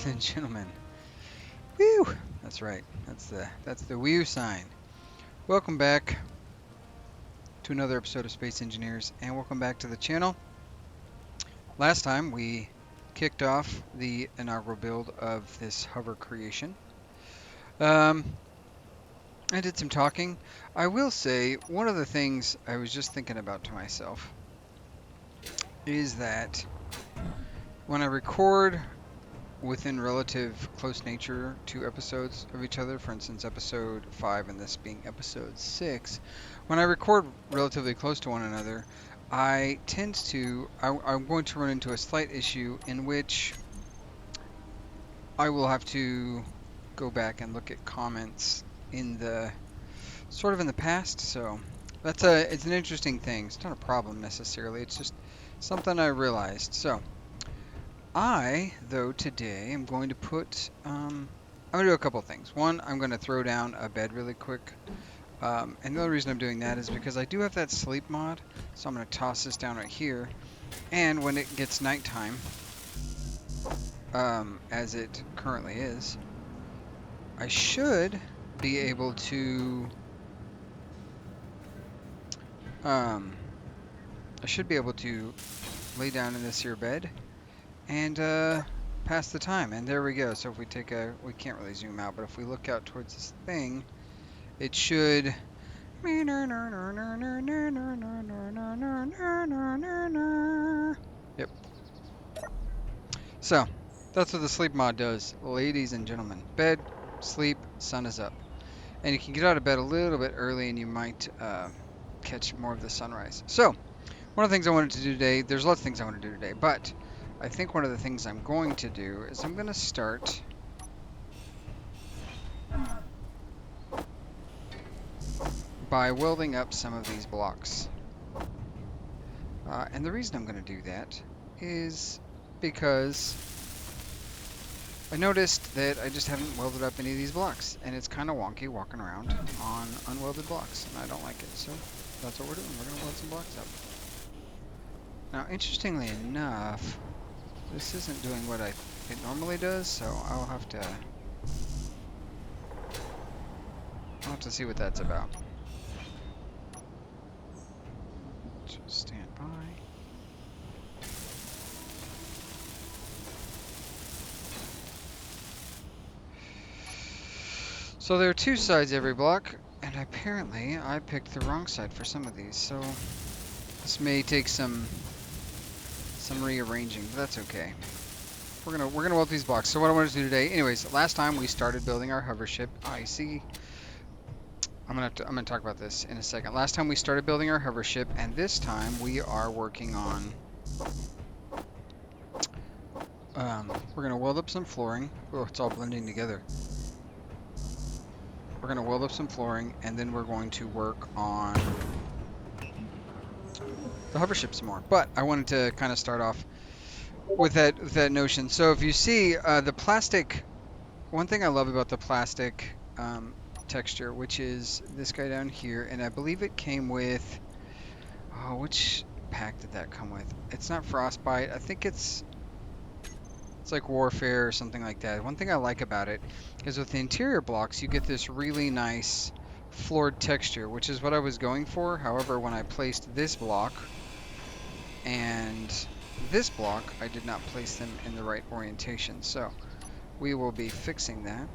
ladies and gentlemen. Woo! That's right. That's the woo sign. Welcome back to another episode of Space Engineers, and welcome back to the channel. Last time we kicked off the inaugural build of this hover creation. I did some talking. I will say one of the things I was just thinking about to myself is that when I record within relative close nature to episodes of each other, for instance episode 5 and this being episode 6, when I record relatively close to one another, I'm going to run into a slight issue in which I will have to go back and look at comments in the past. So it's an interesting thing. It's not a problem necessarily, it's just something I realized. So though, today I'm going to put, I'm going to do a couple things. One, I'm going to throw down a bed really quick. And the other reason I'm doing that is because I do have that sleep mod. So I'm going to toss this down right here. And when it gets nighttime, as it currently is, I should be able to, lay down in this here bed and pass the time. And there we go. So if we take we can't really zoom out, but if we look out towards this thing, it should. Yep. So that's what the sleep mod does, ladies and gentlemen. Bed, sleep, sun is up, and you can get out of bed a little bit early, and you might catch more of the sunrise. So one of the things I wanted to do today, there's lots of things I want to do today, but I think one of the things I'm going to do is I'm going to start by welding up some of these blocks. And the reason I'm going to do that is because I noticed that I just haven't welded up any of these blocks, and it's kind of wonky walking around on unwelded blocks, and I don't like it. So that's what we're doing. We're going to weld some blocks up. Now, interestingly enough, this isn't doing what it normally does, so I'll have to see what that's about. Just stand by. So there are two sides every block, and apparently I picked the wrong side for some of these, so this may take some rearranging, but that's okay. We're gonna weld these blocks. So what I wanted to do today, anyways, last time we started building our hover ship. I'm gonna talk about this in a second. Last time we started building our hover ship, and this time we are working on. We're gonna weld up some flooring. Oh, it's all blending together. We're gonna weld up some flooring, and then we're going to work on the hover ship some more. But I wanted to kind of start off with that notion. So if you see the plastic, one thing I love about the plastic texture, which is this guy down here, and I believe it came with, which pack did that come with? It's not Frostbite. I think it's like Warfare or something like that. One thing I like about it is with the interior blocks, you get this really nice floored texture, which is what I was going for. However, when I placed this block and this block, I did not place them in the right orientation. So we will be fixing that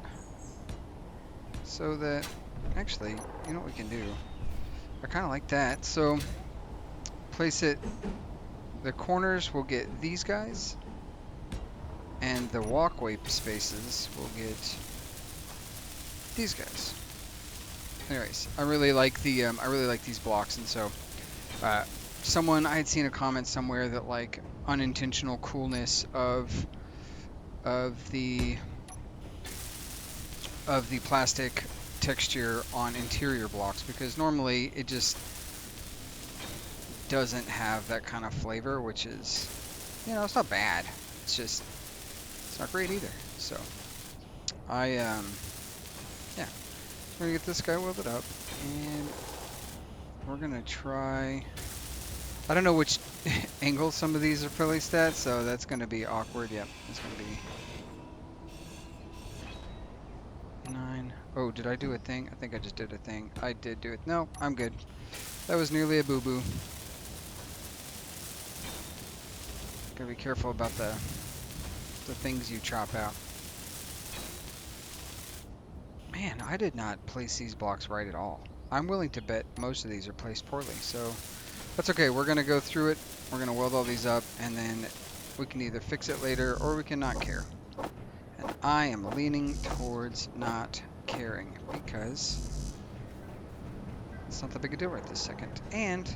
so that, actually, you know what we can do? I kind of like that. So place it, the corners will get these guys, and the walkway spaces will get these guys. Anyways, I really like these blocks, and so I had seen a comment somewhere that like unintentional coolness of the plastic texture on interior blocks, because normally it just doesn't have that kind of flavor, which is, it's not bad. It's just, it's not great either. So yeah, we're gonna get this guy welded up, and we're gonna try. I don't know which angle some of these are placed at, so that's gonna be awkward. Yep, it's gonna be Oh, did I do a thing? I think I just did a thing. I did do it. No, I'm good. That was nearly a boo-boo. Gotta be careful about the things you chop out. Man, I did not place these blocks right at all. I'm willing to bet most of these are placed poorly, so that's okay. We're gonna go through it. We're gonna weld all these up, and then we can either fix it later or we can not care. And I am leaning towards not caring because it's not that big a deal right this second. And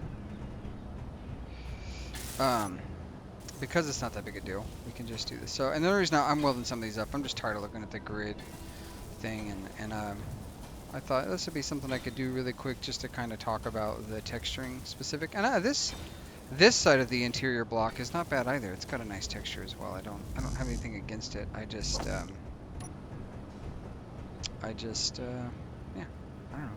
because it's not that big a deal, we can just do this. So, and the only reason I'm welding some of these up, I'm just tired of looking at the grid thing, and I thought this would be something I could do really quick just to kind of talk about the texturing specific. And this side of the interior block is not bad either. It's got a nice texture as well. I don't have anything against it. I just yeah, I don't know.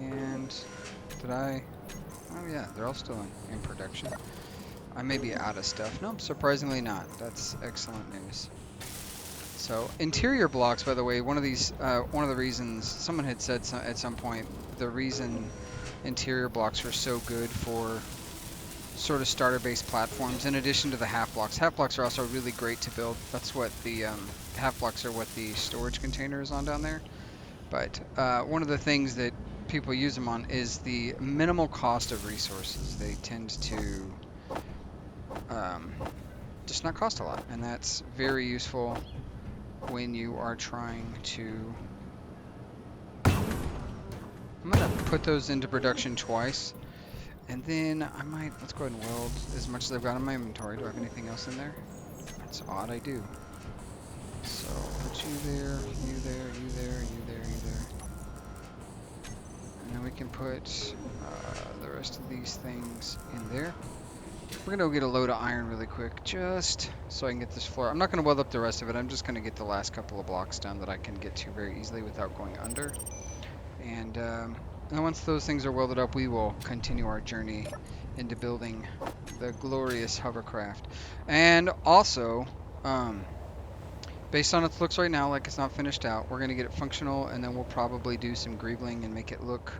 And did I? Oh yeah, they're all still in production. I may be out of stuff. Nope, surprisingly not. That's excellent news. So interior blocks, by the way, one of the reasons someone had said at some point, the reason interior blocks are so good for sort of starter-based platforms, in addition to the half blocks. Half blocks are also really great to build. That's what the half blocks are, what the storage container is on down there. But one of the things that people use them on is the minimal cost of resources. They tend to just not cost a lot, and that's very useful when you are trying to... I'm gonna put those into production twice, and then I might, let's go ahead and weld as much as I've got in my inventory. Do I have anything else in there? That's odd, I do. So put you there, you there, you there, you there, you there. And then we can put the rest of these things in there. We're gonna go get a load of iron really quick, just so I can get this floor. I'm not gonna weld up the rest of it. I'm just gonna get the last couple of blocks done that I can get to very easily without going under. And once those things are welded up, we will continue our journey into building the glorious hovercraft. And also, based on its looks right now, like it's not finished out, we're gonna get it functional, and then we'll probably do some greebling and make it look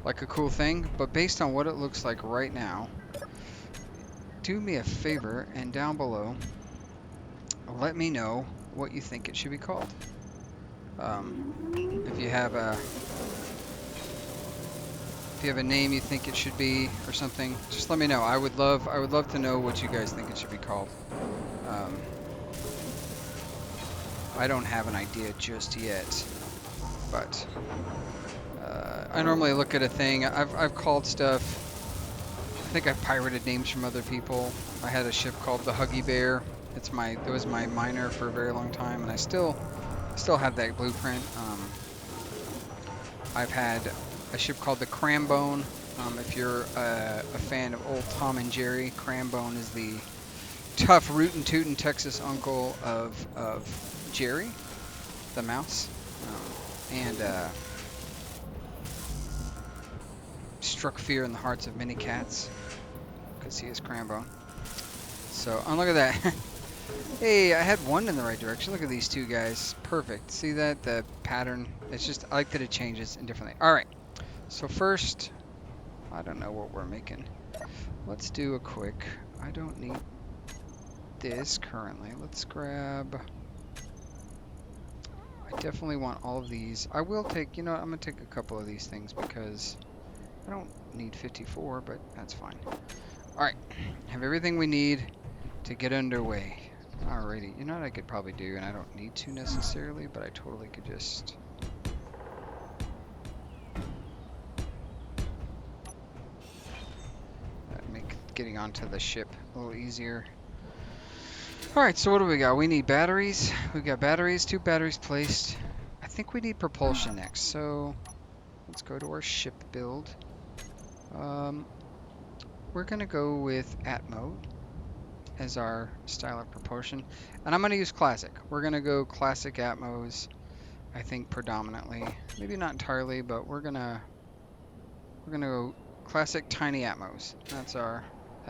like a cool thing. But based on what it looks like right now, do me a favor and down below let me know what you think it should be called. If you have a name you think it should be or something, just let me know. I would love to know what you guys think it should be called. I don't have an idea just yet, but I normally look at a thing. I've called stuff. I think I've pirated names from other people. I had a ship called the Huggy Bear. It was my miner for a very long time, and I still have that blueprint. I've had a ship called the Crambone. If you're a fan of old Tom and Jerry, Crambone is the tough rootin' tootin' Texas uncle of Jerry, the mouse, and struck fear in the hearts of many cats because he is Crambone. So, look at that. Hey, I had one in the right direction. Look at these two guys. Perfect. See that? The pattern. It's just, I like that it changes indifferently. Alright. So first, I don't know what we're making. Let's do a quick, I don't need this currently. Let's grab, I definitely want all of these. I will take, you know what, I'm going to take a couple of these things because I don't need 54, but that's fine. Alright, have everything we need to get underway. Alrighty, you know what I could probably do, and I don't need to necessarily, but I totally could just... make getting onto the ship a little easier. Alright, so what do we got? We need batteries. We've got batteries, 2 batteries placed. I think we need propulsion next, so let's go to our ship build. We're going to go with Atmo as our style of propulsion, and I'm going to use classic. We're going to go classic Atmos, I think predominantly. Maybe not entirely, but we're going to go classic tiny Atmos. That's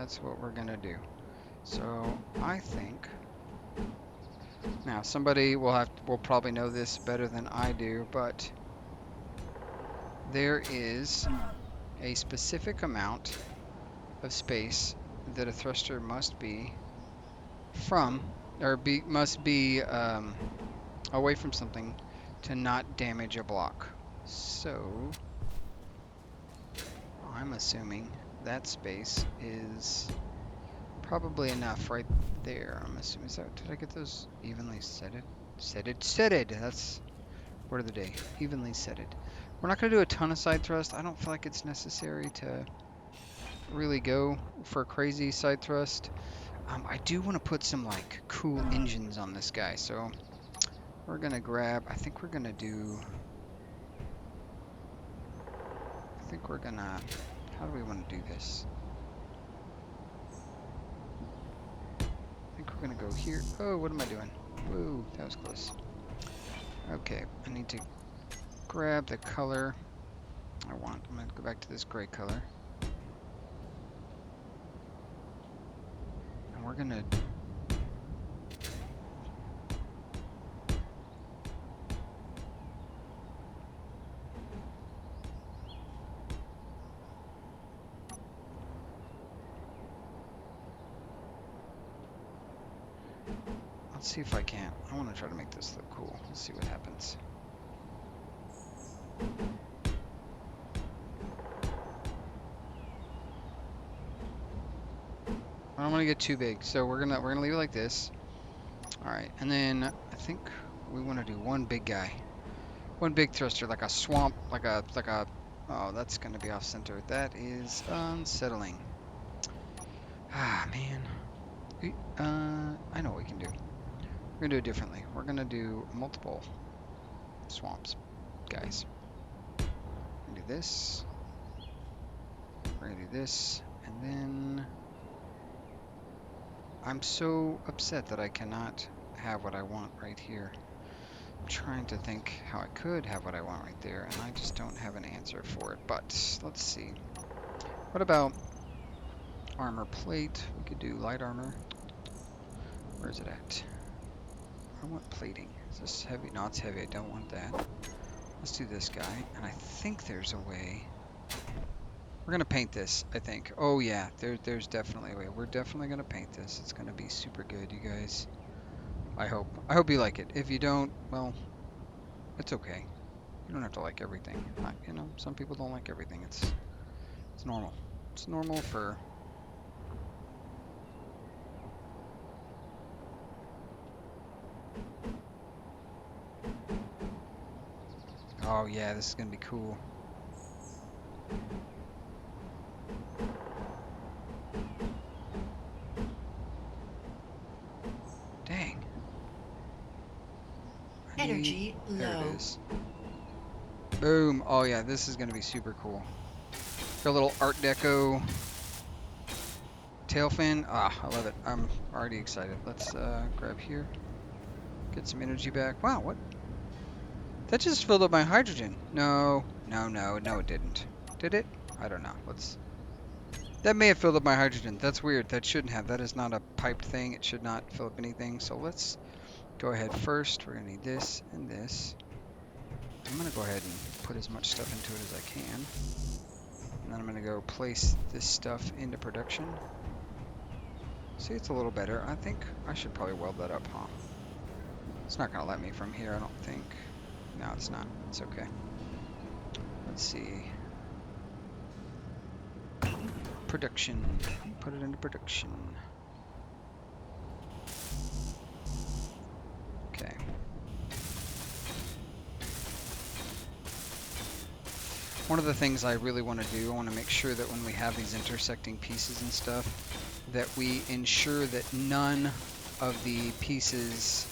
That's what we're gonna do. So I think now somebody will probably know this better than I do, but there is a specific amount of space that a thruster must be from, or must be away from something to not damage a block. So I'm assuming that space is probably enough right there. I'm assuming. Did I get those evenly setted? Setted. That's word of the day. Evenly setted. We're not going to do a ton of side thrust. I don't feel like it's necessary to really go for crazy side thrust. I do want to put some like cool engines on this guy, so we're going to grab, I think we're going to, how do we want to do this? I think we're going to go here. Oh, what am I doing? Whoa, that was close. Okay, I need to grab the color I want. I'm going to go back to this gray color. And we're going to let's see if I can. I want to try to make this look cool. Let's see what happens. I don't want to get too big, so we're gonna leave it like this. All right, and then I think we want to do one big guy, one big thruster, like a swamp, like a. Oh, that's gonna be off center. That is unsettling. Ah, man. I know what we can do. We're gonna do it differently. We're gonna do multiple swamps, guys. We're gonna do this. We're gonna do this, and then I'm so upset that I cannot have what I want right here. I'm trying to think how I could have what I want right there, and I just don't have an answer for it. But let's see. What about armor plate? We could do light armor. Where is it at? I want plating. Is this heavy? No, it's heavy. I don't want that. Let's do this guy. And I think there's a way. We're going to paint this, I think. Oh, yeah. There's definitely a way. We're definitely going to paint this. It's going to be super good, you guys. I hope. I hope you like it. If you don't, well, it's okay. You don't have to like everything. You know, some people don't like everything. It's normal. It's normal for... Oh, yeah, this is going to be cool. Dang. Energy low. There it is. Boom. Oh, yeah, this is going to be super cool. Got a little Art Deco tail fin. Ah, I love it. I'm already excited. Let's grab here. Get some energy back. Wow, what? That just filled up my hydrogen. No, it didn't. Did it? I don't know. That may have filled up my hydrogen. That's weird. That shouldn't have. That is not a piped thing. It should not fill up anything. So let's go ahead first. We're going to need this and this. I'm going to go ahead and put as much stuff into it as I can. And then I'm going to go place this stuff into production. See, it's a little better. I think I should probably weld that up, huh? It's not going to let me from here, I don't think. No, it's not. It's okay. Let's see. Production. Put it into production. Okay. One of the things I really want to do, I want to make sure that when we have these intersecting pieces and stuff, that we ensure that none of the pieces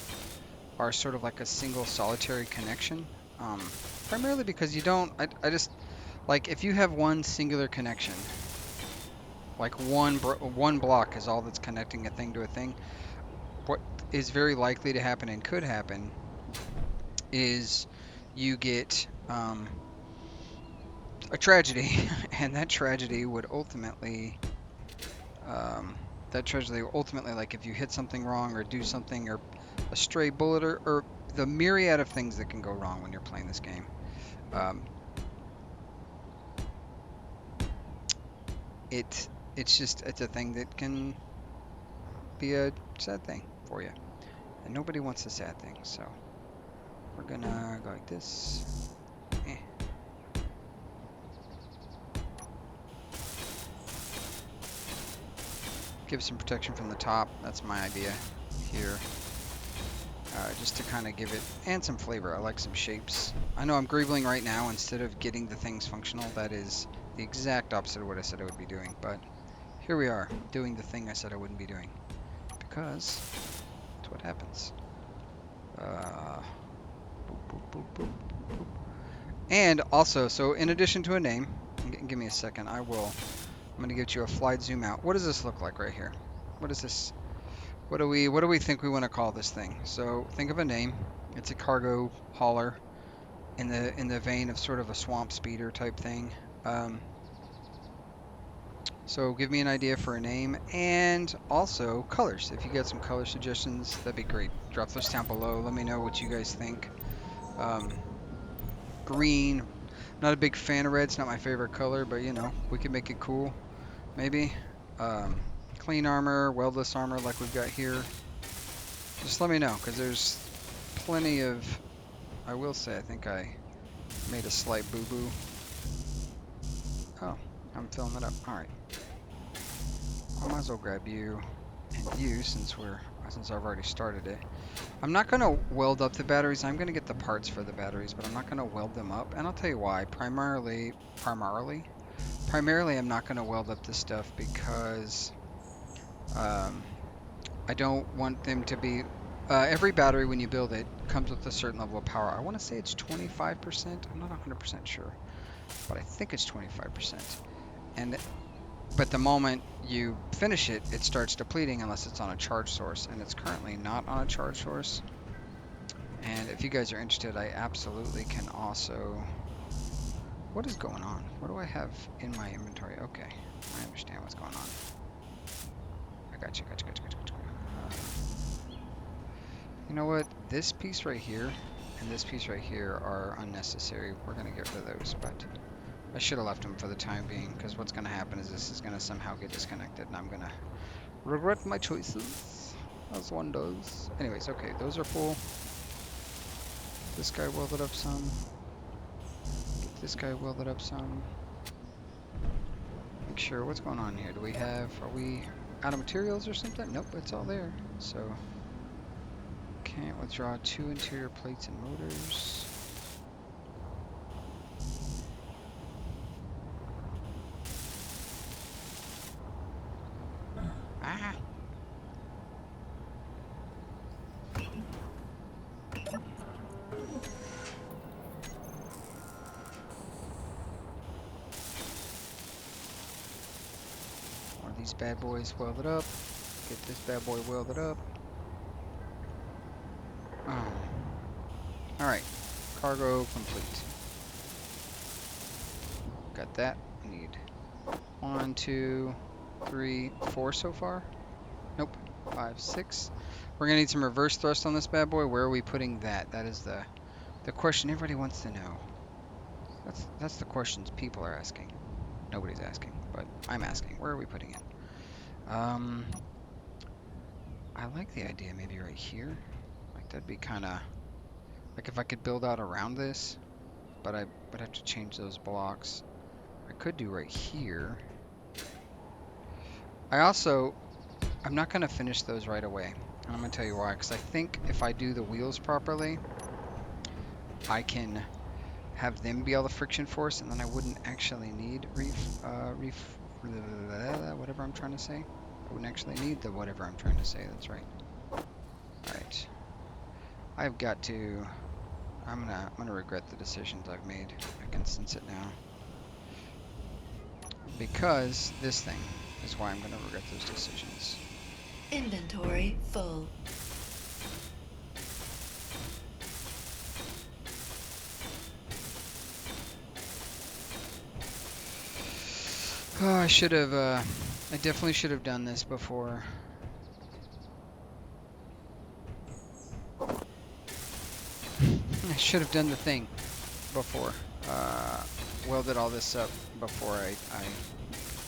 are sort of like a single solitary connection. Primarily because you don't, I just, like if you have one singular connection, like one block is all that's connecting a thing to a thing, what is very likely to happen and could happen is you get a tragedy, and that tragedy would ultimately That treasure, ultimately, like if you hit something wrong or do something, or a stray bullet, or the myriad of things that can go wrong when you're playing this game. It's a thing that can be a sad thing for you, and nobody wants a sad thing. So we're gonna go like this. Give some protection from the top. That's my idea here. Just to kind of give it, and some flavor. I like some shapes. I know I'm greebling right now. Instead of getting the things functional, that is the exact opposite of what I said I would be doing. But here we are, doing the thing I said I wouldn't be doing. Because that's what happens. Boop, boop, boop, boop, boop. And also, so in addition to a name, give me a second, I'm going to get you a flight zoom out. What does this look like right here? What is this? What do we think we want to call this thing? So think of a name. It's a cargo hauler in the vein of sort of a swamp speeder type thing. So give me an idea for a name, and also colors. If you got some color suggestions, that'd be great. Drop those down below. Let me know what you guys think. Green. Not a big fan of red. It's not my favorite color, but you know, we can make it cool. Maybe. Clean armor, weldless armor like we've got here. Just let me know, because there's plenty of... I will say, I think I made a slight boo-boo. Oh, I'm filling it up. Alright. I might as well grab you and you, since I've already started it. I'm not going to weld up the batteries. I'm going to get the parts for the batteries, but I'm not going to weld them up. And I'll tell you why. Primarily, I'm not going to weld up this stuff because I don't want them to be... every battery, when you build it, comes with a certain level of power. I want to say it's 25%. I'm not 100% sure, but I think it's 25%. But the moment you finish it, it starts depleting unless it's on a charge source, and it's currently not on a charge source. And if you guys are interested, I absolutely can also... What is going on? What do I have in my inventory? Okay, I understand what's going on. I got you. You know what? This piece right here and this piece right here are unnecessary. We're going to get rid of those, but I should have left them for the time being, because what's going to happen is this is going to somehow get disconnected, and I'm going to regret my choices, as one does. Anyways, okay, those are full. This guy welded up some. Get this guy welded up some. Make sure, what's going on here? Are we out of materials or something? Nope, it's all there. So, can't withdraw 2 interior plates and motors. Ah! One of these bad boys welded up. Get this bad boy welded up. Oh. Alright. Cargo complete. Got that. I need 1, 2, 3, 4 so far. Nope. 5, 6. We're gonna need some reverse thrust on this bad boy. Where are we putting that? That is the question everybody wants to know. That's the questions people are asking. Nobody's asking, but I'm asking. Where are we putting it? I like the idea maybe right here. Like that'd be kind of like if I could build out around this, but I would have to change those blocks. I could do right here. I'm not going to finish those right away. And I'm going to tell you why. Because I think if I do the wheels properly, I can have them be all the friction force, and then I wouldn't actually need whatever I'm trying to say. I wouldn't actually need the whatever I'm trying to say. That's right. Alright. I'm gonna regret the decisions I've made. I can sense it now. Because this thing is why I'm gonna regret those decisions. Inventory full. Oh, I should have I definitely should have done this before. I should have done the thing before. Welded all this up before I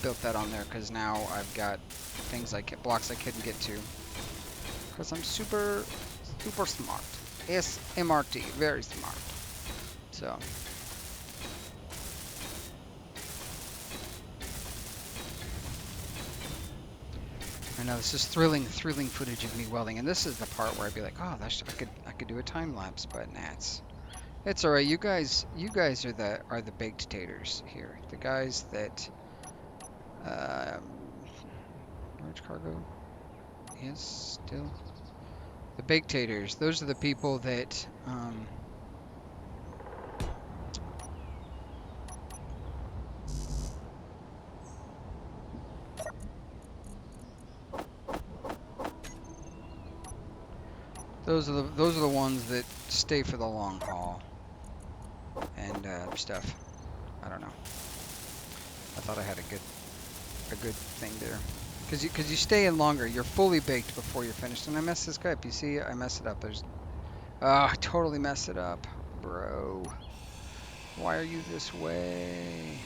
built that on there, because now I've got things blocks I couldn't get to. Because I'm super smart. SMRT, very smart. So. I know this is thrilling footage of me welding, and this is the part where I'd be like, oh, I could do a time lapse, but nah, it's all right. You guys are the baked taters here. The guys that large cargo, yes, still the baked taters. Those are the people that those are the ones that stay for the long haul and stuff. I don't know. I thought I had a good thing there. Because you stay in longer. You're fully baked before you're finished. And I messed this guy up. You see, I messed it up. I totally messed it up, bro. Why are you this way?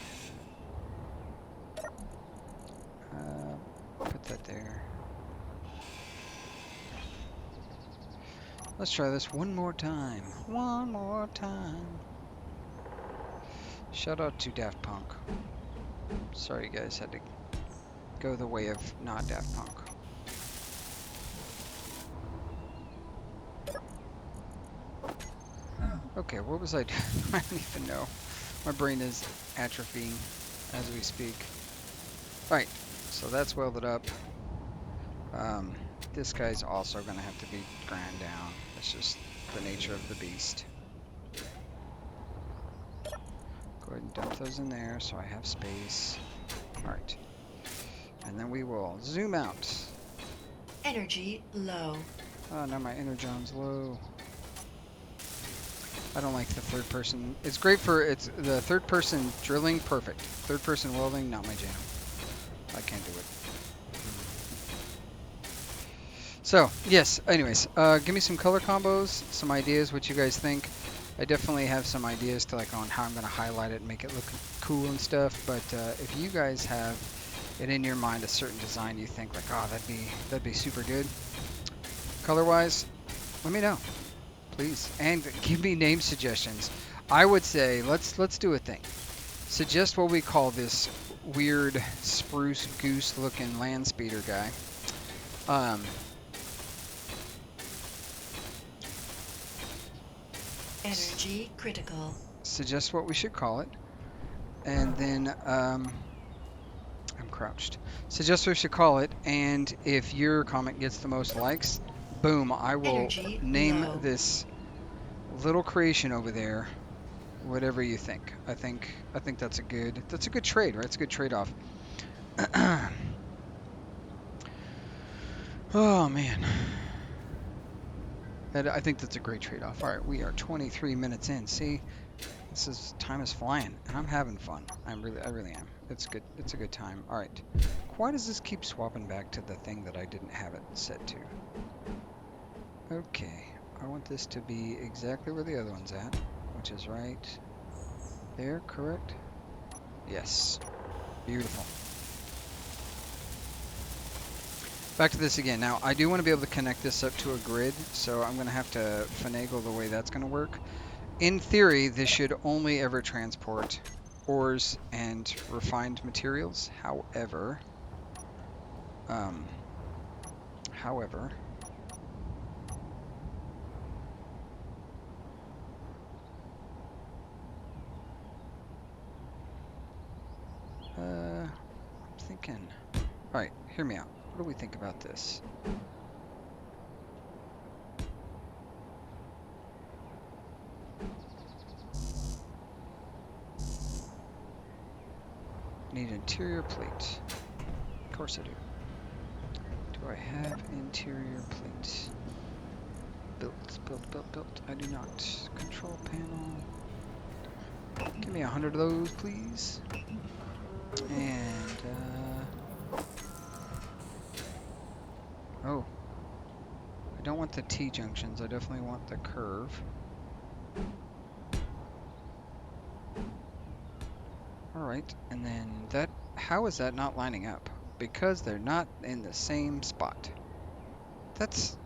Put that there. Let's try this one more time. One more time. Shout out to Daft Punk. Sorry, you guys had to go the way of not Daft Punk. Okay, what was I doing? I don't even know. My brain is atrophying as we speak. Alright, so that's welded up. This guy's also going to have to be ground down. It's just the nature of the beast. Go ahead and dump those in there so I have space. Alright. And then we will zoom out. Energy low. Oh, now my energon's low. I don't like the third person. It's great it's the third person drilling, perfect. Third person welding, not my jam. I can't do it. So, yes, anyways, give me some color combos, some ideas, what you guys think. I definitely have some ideas to on how I'm going to highlight it and make it look cool and stuff, but if you guys have it in your mind a certain design you think oh, that'd be super good, color-wise, let me know, please. And give me name suggestions. I would say, let's do a thing. Suggest what we call this weird spruce goose looking land speeder guy. Energy critical. Suggest what we should call it, and then I'm crouched. Suggest what we should call it, and if your comment gets the most likes, boom, I will name this little creation over there whatever you think. I think that's a good trade, right? It's a good trade-off. Oh man. I think that's a great trade-off. All right, we are 23 minutes in. See, time is flying, and I'm having fun. I really am. It's good. It's a good time. All right. Why does this keep swapping back to the thing that I didn't have it set to? Okay, I want this to be exactly where the other one's at, which is right there. Correct? Yes. Beautiful. Back to this again. Now, I do want to be able to connect this up to a grid, so I'm going to have to finagle the way that's going to work. In theory, this should only ever transport ores and refined materials. However, I'm thinking, all right, hear me out. What do we think about this? Need interior plate. Of course I do. Do I have interior plate? Built. I do not. Control panel. Give me 100 of those, please. And Oh, I don't want the T-junctions. I definitely want the curve. Alright, and then that, how is that not lining up? Because they're not in the same spot. That's,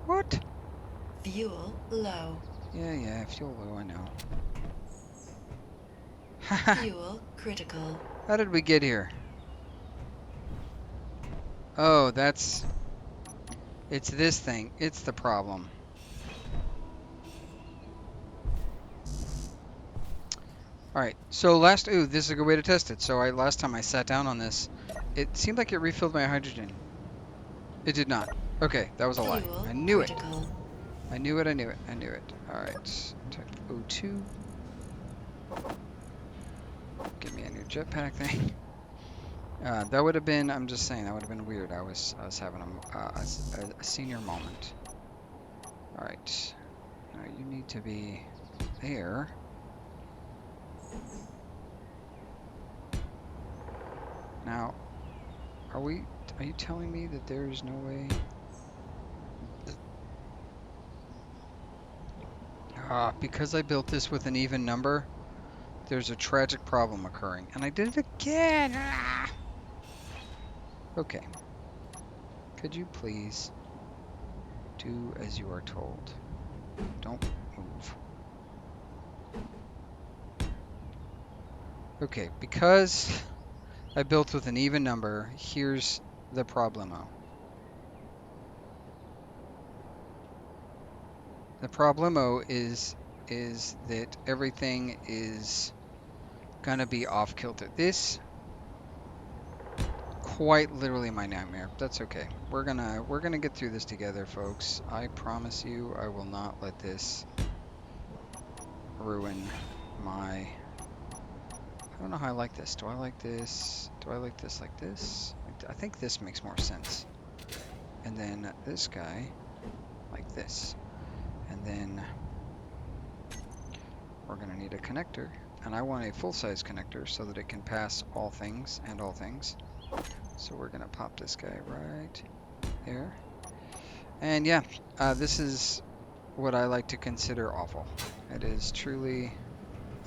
what? Fuel low. Yeah, fuel low, I know. Haha, Fuel critical. how did we get here? Oh, it's this thing. It's the problem. Alright, so ooh, this is a good way to test it. So last time I sat down on this, it seemed like it refilled my hydrogen. It did not. Okay, that was a lie. Fuel I knew it. critical. I knew it. Alright, type O2. Give me a new jetpack thing. That would have been, I'm just saying, that would have been weird. I was having a senior moment. Alright, now you need to be there. Now, are you telling me that there's no way? Because I built this with an even number, there's a tragic problem occurring. And I did it again! Ah! Okay. Could you please do as you are told? Don't move. Okay, because I built with an even number, here's the problemo. The problemo is that everything is gonna be off kilter. This quite literally my nightmare. That's okay. We're gonna get through this together, folks. I promise you, I will not let this ruin my. I don't know how I like this. Do I like this? Do I like this like this? I think this makes more sense. And then this guy like this. And then we're gonna need a connector. And I want a full-size connector so that it can pass all things and all things. So we're gonna pop this guy right there. And yeah, this is what I like to consider awful. It is truly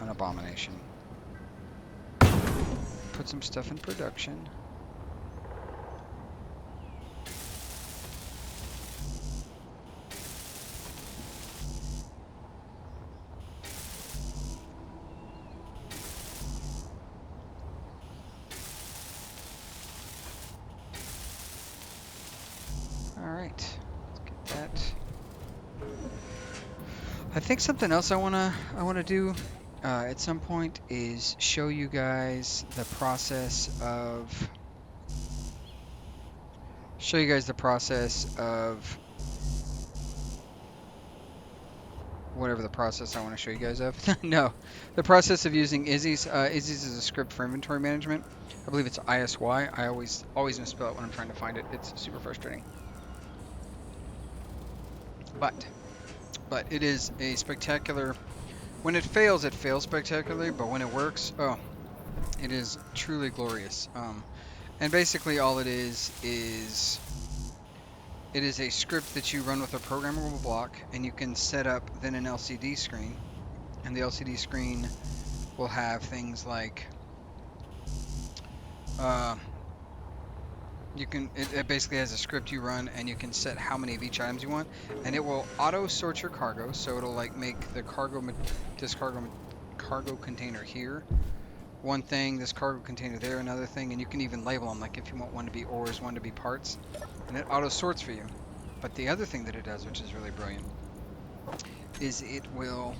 an abomination. Put some stuff in production. Alright, let's get that. I think something else I wanna do at some point is show you guys the process of whatever the process I want to show you guys of. No, the process of using Izzy's. Izzy's is a script for inventory management. I believe it's ISY. I always misspell it when I'm trying to find it. It's super frustrating. But it is a spectacular. When it fails spectacularly. But when it works, oh, it is truly glorious. And basically all it is it is a script that you run with a programmable block, and you can set up then an LCD screen, and the LCD screen will have things like it basically has a script you run, and you can set how many of each items you want, and it will auto sort your cargo, so it'll like make the cargo container here one thing, this cargo container there another thing, and you can even label them, like if you want one to be ores, one to be parts, and it auto sorts for you. But the other thing that it does, which is really brilliant, is it will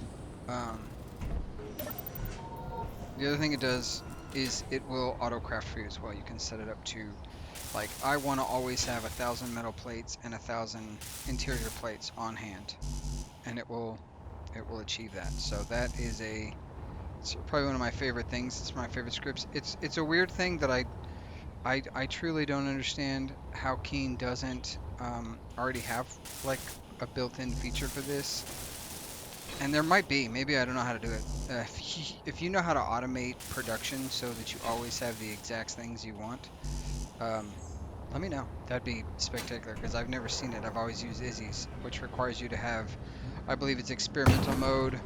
auto craft for you as well. You can set it up to, like, I want to always have 1,000 metal plates and 1,000 interior plates on hand, and it will achieve that. So that is it's probably one of my favorite things. It's my favorite scripts. It's a weird thing that I truly don't understand how Keen doesn't already have like a built-in feature for this. And there might be. Maybe I don't know how to do it. If you know how to automate production so that you always have the exact things you want, let me know. That'd be spectacular because I've never seen it. I've always used Izzy's, which requires you to have, I believe it's experimental mode,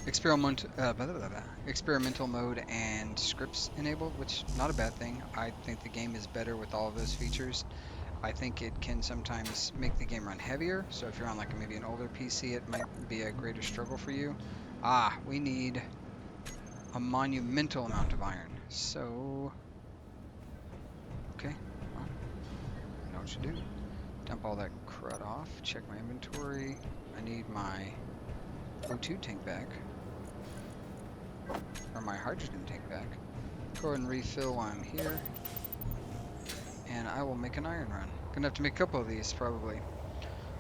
blah, blah, blah, blah, experimental mode and scripts enabled, which not a bad thing. I think the game is better with all of those features. I think it can sometimes make the game run heavier. So if you're on like maybe an older PC, it might be a greater struggle for you. Ah, we need a monumental amount of iron. So, okay, well, I know what you do. Dump all that crud off. Check my inventory. I need my O2 tank back. Or my hydrogen tank back. Go ahead and refill while I'm here. And I will make an iron run. Gonna have to make a couple of these probably.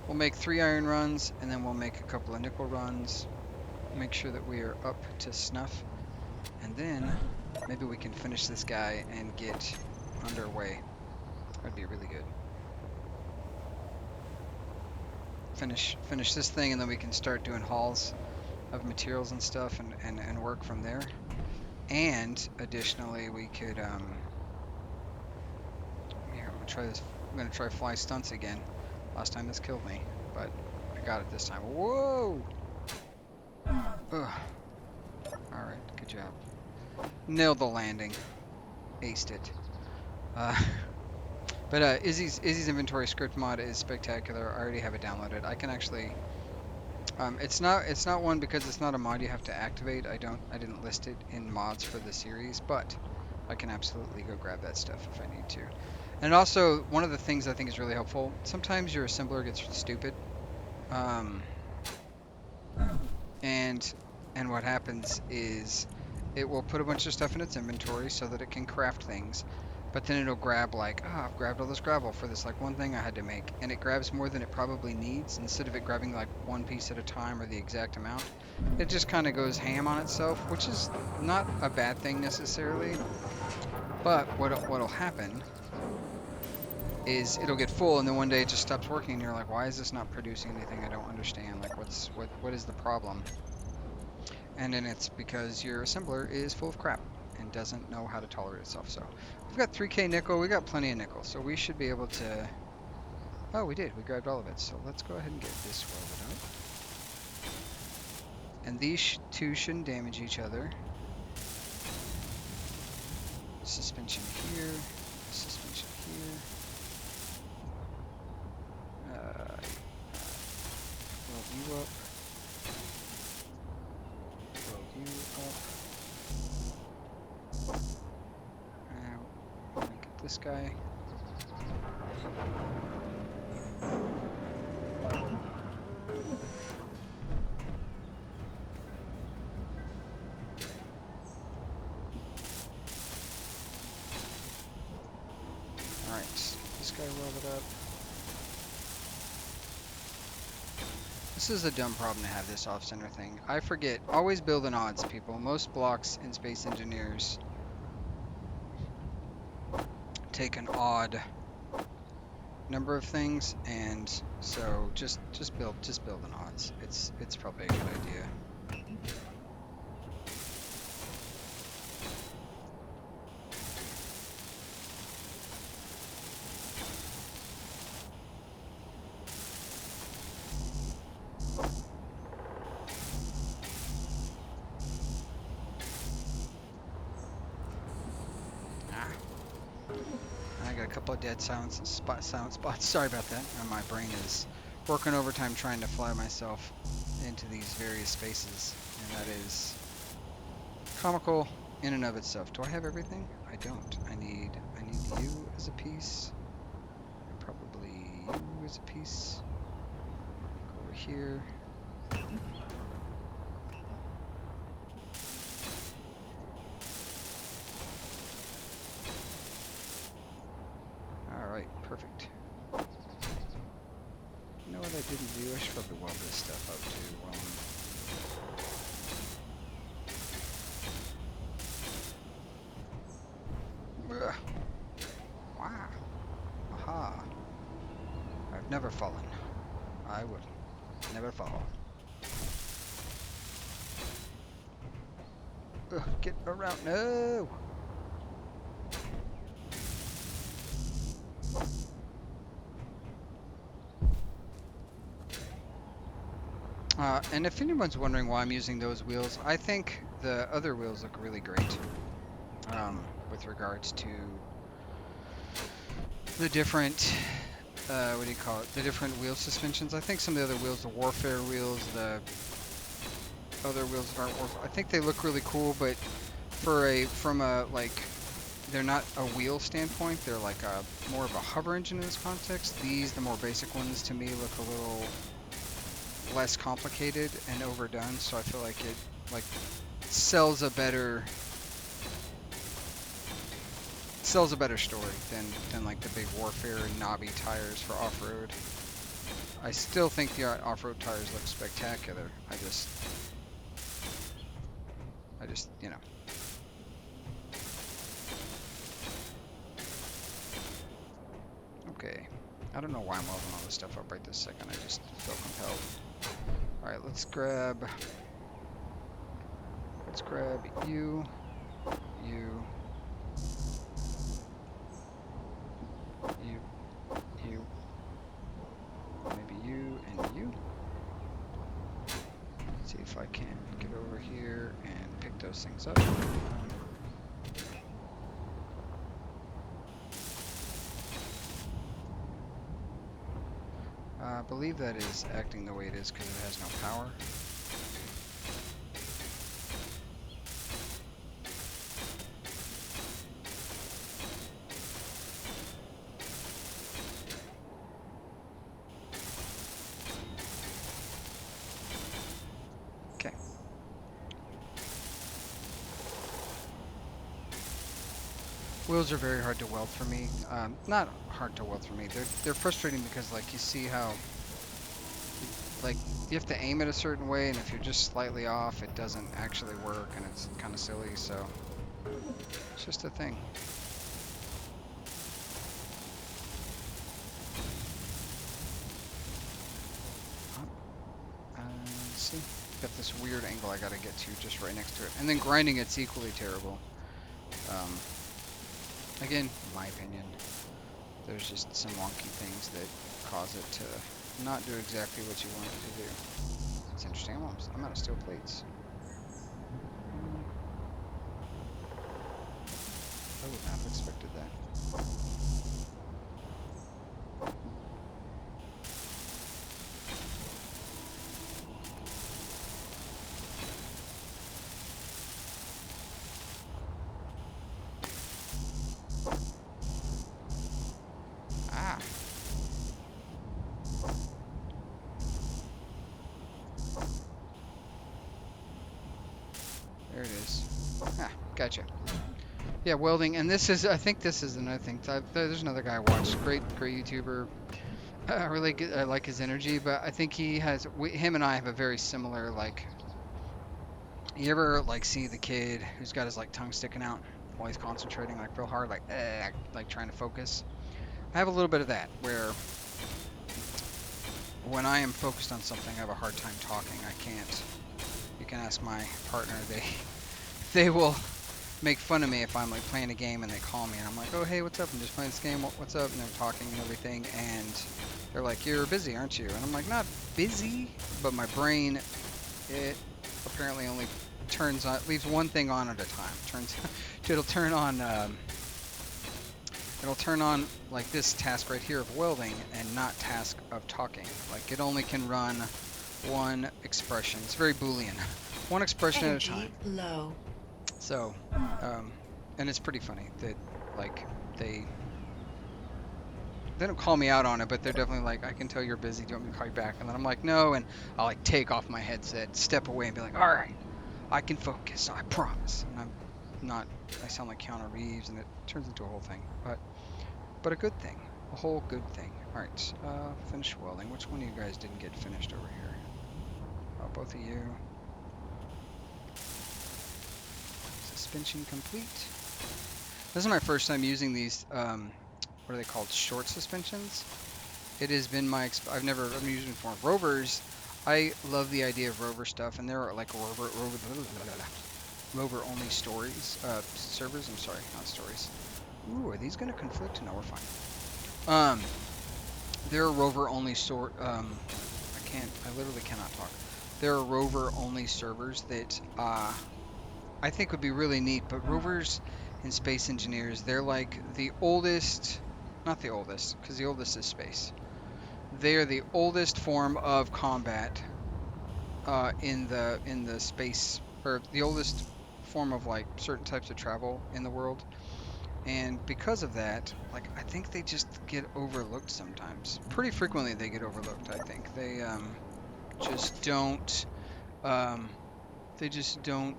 We'll make 3 iron runs and then we'll make a couple of nickel runs. Make sure that we are up to snuff. And then maybe we can finish this guy and get underway. That'd be really good. Finish this thing and then we can start doing hauls of materials and stuff and work from there. And additionally we could here, I'm gonna try this. I'm gonna try fly stunts again. Last time this killed me, but I got it this time. Whoa! Ugh. Alright, good job. Nailed the landing. Aced it. But Izzy's inventory script mod is spectacular. I already have it downloaded. I can actually it's not one because it's not a mod you have to activate. I didn't list it in mods for the series, but I can absolutely go grab that stuff if I need to. And also, one of the things I think is really helpful, sometimes your assembler gets stupid. And what happens is it will put a bunch of stuff in its inventory so that it can craft things. But then it'll grab like, I've grabbed all this gravel for this like one thing I had to make. And it grabs more than it probably needs. Instead of it grabbing like one piece at a time or the exact amount, it just kind of goes ham on itself, which is not a bad thing necessarily. But what'll happen is it'll get full and then one day it just stops working and you're like, why is this not producing anything? I don't understand. Like what is the problem? And then it's because your assembler is full of crap and doesn't know how to tolerate itself. So we've got 3k nickel, we got plenty of nickel, so we should be able to, oh we did, we grabbed all of it. So let's go ahead and get this welded up. And these two shouldn't damage each other. Suspension here, suspension here. Weld you up. Weld you up. Now, get this guy. Alright, this guy welded up. This is a dumb problem to have, this off-center thing. I forget. Always build in odds, people. Most blocks in Space Engineers take an odd number of things, and so just build in odds. It's probably a good idea. I got a couple of dead silent spots. Sorry about that. And my brain is working overtime trying to fly myself into these various spaces, and that is comical in and of itself. Do I have everything? I don't. I need you as a piece. And probably you as a piece. Go over here. Alright, perfect. You know what I didn't do? I should probably weld this stuff up too while I'm... Ugh. Wow. Aha. I've never fallen. I would never fall. Ugh, get around. No! And if anyone's wondering why I'm using those wheels, I think the other wheels look really great with regards to the different, what do you call it, the different wheel suspensions. I think some of the other wheels, the Warfare wheels, the other wheels that aren't Warfare, I think they look really cool, but from a, like, they're not a wheel standpoint, they're like more of a hover engine in this context. These, the more basic ones, to me look a little less complicated and overdone, so I feel like it like sells a better story than like the big Warfare and knobby tires for off-road. I still think the off-road tires look spectacular. I just you know. Okay. I don't know why I'm welding all this stuff up right this second. I just feel compelled. Alright, let's grab you, you, maybe you, and you. See if I can get over here and pick those things up. I believe that is acting the way it is because it has no power. Okay. Wheels are very hard to weld for me. Not hard to weld for me. They're frustrating because, like, you see how, like, you have to aim it a certain way, and if you're just slightly off, it doesn't actually work, and it's kind of silly. So it's just a thing. Let's see. Got this weird angle I gotta get to just right next to it, and then grinding it's equally terrible. Again, my opinion, there's just some wonky things that cause it to not do exactly what you want it to do. It's interesting. I'm out of steel plates. I would not have expected that. There it is. Gotcha. Yeah, welding, and this is, I think this is another thing. There's another guy I watched, great YouTuber. Really good, I like his energy, but I think him and I have a very similar, like, you ever, like, see the kid who's got his, like, tongue sticking out while he's concentrating, like, real hard, like trying to focus? I have a little bit of that, where when I am focused on something, I have a hard time talking. I can't. You can ask my partner. They will make fun of me if I'm like playing a game and they call me and I'm like, oh hey, what's up? I'm just playing this game. What's up? And they're talking and everything, and they're like, you're busy, aren't you? And I'm like, not busy, but my brain, it apparently only turns on, leaves one thing on at a time. It'll turn on like this task right here of welding and not task of talking. Like it only can run one expression. It's very Boolean. One expression Energy at a time. low. So, and it's pretty funny that like they don't call me out on it, but they're definitely like, I can tell you're busy. Do you want me to call you back? And then I'm like, no, and I'll like take off my headset, step away, and be like, all right, I can focus. I promise. And I'm not. I sound like Keanu Reeves, and it turns into a whole thing. But a good thing, a whole good thing. All right, finish welding. Which one of you guys didn't get finished over here? Oh, both of you. Suspension complete. This is my first time using these, what are they called? Short suspensions. It has been my, I'm using them for rovers. I love the idea of rover stuff, and there are like rover only servers. I'm sorry, not stories. Ooh, are these gonna conflict? No, we're fine. There are rover only I literally cannot talk. there are rover-only servers that I think would be really neat. But rovers and space engineers, they're like the oldest, not the oldest, because the oldest is space. They are the oldest form of combat in the space, or the oldest form of like certain types of travel in the world. And because of that, like I think they just get overlooked sometimes. Pretty frequently they get overlooked, I think. They just don't um they just don't